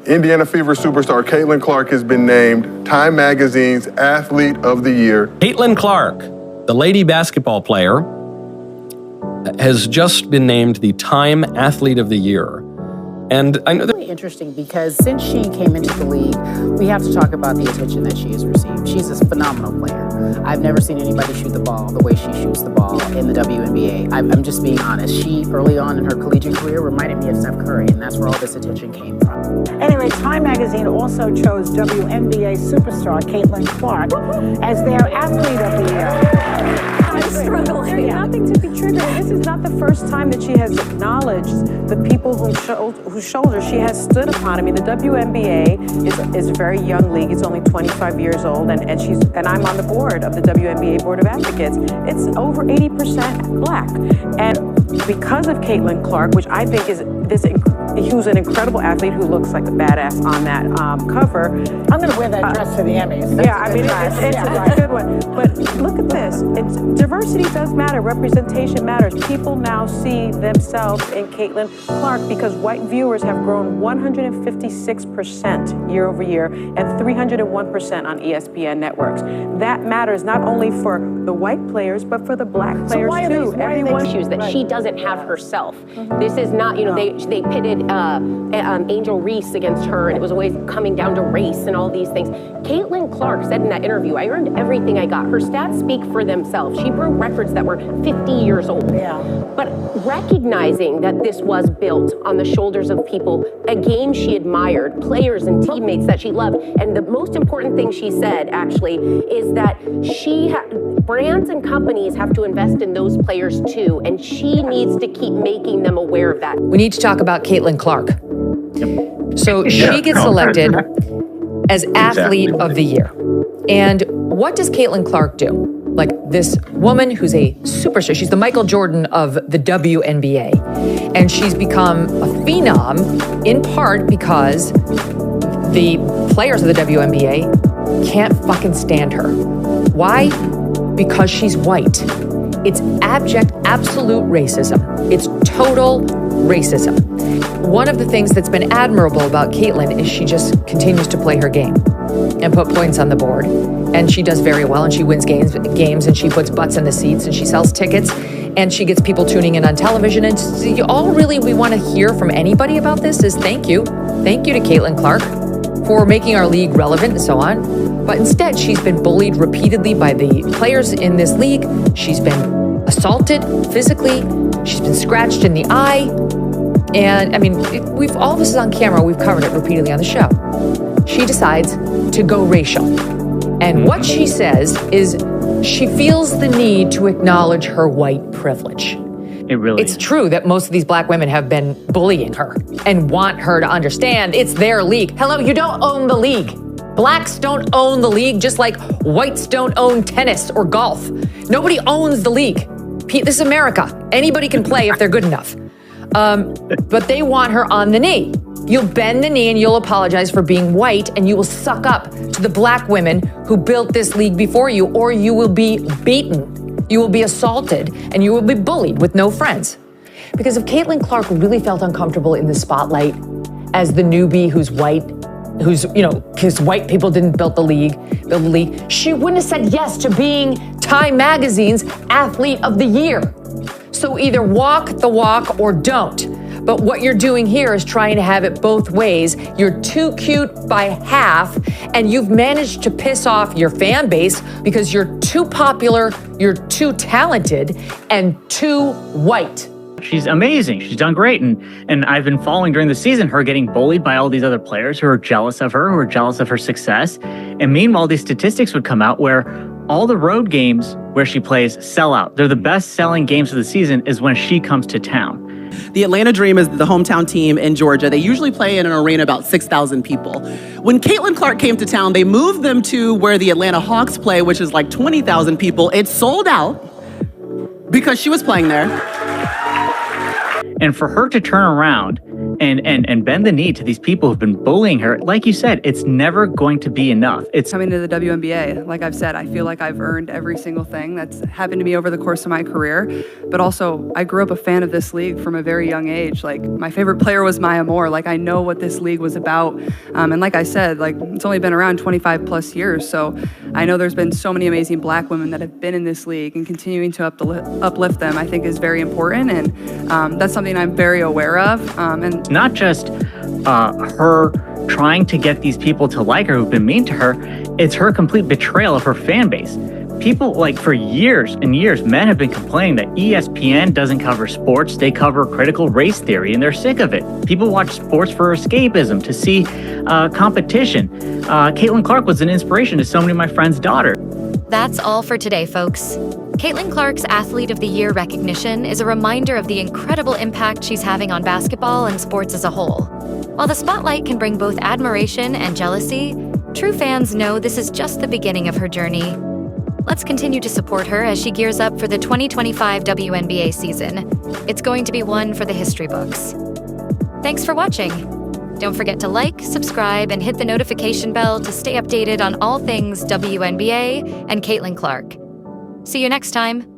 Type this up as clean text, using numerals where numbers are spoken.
Indiana Fever superstar Caitlin Clark has been named Time Magazine's Athlete of the Year. Caitlin Clark, the lady basketball player, has just been named the Time Athlete of the Year. And I know that really interesting because since she came into the league, we have to talk about the attention that she has received. She's a phenomenal player. I've never seen anybody shoot the ball the way she shoots the ball in the WNBA. I'm just being honest. She, early on in her collegiate career, reminded me of Steph Curry, and that's where all this attention came from. Anyway, Time Magazine also chose WNBA superstar Caitlin Clark as their Athlete of the Year. I'm struggling. There's nothing to be triggered. This is not the first time that she has acknowledged the people whose shoulders she has stood upon. I mean, the WNBA is a very young league. It's only 25 years old, and I'm on the board of the WNBA Board of Advocates. It's over 80% Black, and because of Caitlin Clark, which I think is who's an incredible athlete who looks like a badass on that cover. I'm going to wear that dress to the Emmys. It's a good one. But look at this. Diversity does matter. Representation matters. People now see themselves in Caitlin Clark because white viewers have grown 156% year over year and 301% on ESPN networks. That matters not only for the white players, but for the Black players too. Everyone issues that she doesn't have herself. This is not, they pitted Angel Reese against her, and it was always coming down to race and all these things. Caitlin Clark said in that interview, I earned everything I got. Her stats speak for themselves. She broke records that were 50 years old. Yeah. But recognizing that this was built on the shoulders of people, a game she admired, players and teammates that she loved, and the most important thing she said, actually, is that brands and companies have to invest in those players too, and she needs to keep making them aware of that. We need to talk about Caitlin Clark. So she gets selected as Athlete of the Year. And what does Caitlin Clark do? Like this woman who's a superstar. She's the Michael Jordan of the WNBA. And she's become a phenom in part because the players of the WNBA can't fucking stand her. Why? Because she's white. It's abject, absolute racism. It's total racism. One of the things that's been admirable about Caitlin is she just continues to play her game and put points on the board. And she does very well, and she wins games, and she puts butts in the seats, and she sells tickets, and she gets people tuning in on television. And all really we want to hear from anybody about this is thank you. Thank you to Caitlin Clark for making our league relevant and so on. But instead, she's been bullied repeatedly by the players in this league. She's been assaulted physically. She's been scratched in the eye. And I mean, all of this is on camera. We've covered it repeatedly on the show. She decides to go racial. And what she says is she feels the need to acknowledge her white privilege. It's true that most of these Black women have been bullying her and want her to understand it's their league. Hello, you don't own the league. Blacks don't own the league, just like whites don't own tennis or golf. Nobody owns the league. This is America. Anybody can play if they're good enough. But they want her on the knee. You'll bend the knee and you'll apologize for being white, and you will suck up to the Black women who built this league before you, or you will be beaten. You will be assaulted, and you will be bullied with no friends. Because if Caitlin Clark really felt uncomfortable in the spotlight as the newbie who's white, because white people didn't build the league, she wouldn't have said yes to being Time Magazine's Athlete of the Year. So either walk the walk or don't. But what you're doing here is trying to have it both ways. You're too cute by half, and you've managed to piss off your fan base because you're too popular, you're too talented, and too white. She's amazing. She's done great. And I've been following during the season her getting bullied by all these other players who are jealous of her, who are jealous of her success. And meanwhile, these statistics would come out where all the road games where she plays sell out. They're the best selling games of the season is when she comes to town. The Atlanta Dream is the hometown team in Georgia. They usually play in an arena about 6,000 people. When Caitlin Clark came to town, they moved them to where the Atlanta Hawks play, which is like 20,000 people. It sold out because she was playing there. And for her to turn around and bend the knee to these people who've been bullying her. Like you said, it's never going to be enough. It's coming to the WNBA. Like I've said, I feel like I've earned every single thing that's happened to me over the course of my career. But also, I grew up a fan of this league from a very young age. Like, my favorite player was Maya Moore. Like, I know what this league was about. And like I said, like, it's only been around 25 plus years. So I know there's been so many amazing Black women that have been in this league, and continuing to uplift them, I think, is very important. And that's something I'm very aware of. And not just her trying to get these people to like her who've been mean to her, it's her complete betrayal of her fan base. People, like, for years and years, men have been complaining that ESPN doesn't cover sports. They cover critical race theory, and they're sick of it. People watch sports for escapism, to see competition. Caitlin Clark was an inspiration to so many of my friends' daughters. That's all for today, folks. Caitlin Clark's Athlete of the Year recognition is a reminder of the incredible impact she's having on basketball and sports as a whole. While the spotlight can bring both admiration and jealousy, true fans know this is just the beginning of her journey. Let's continue to support her as she gears up for the 2025 WNBA season. It's going to be one for the history books. Thanks for watching. Don't forget to like, subscribe, and hit the notification bell to stay updated on all things WNBA and Caitlin Clark. See you next time.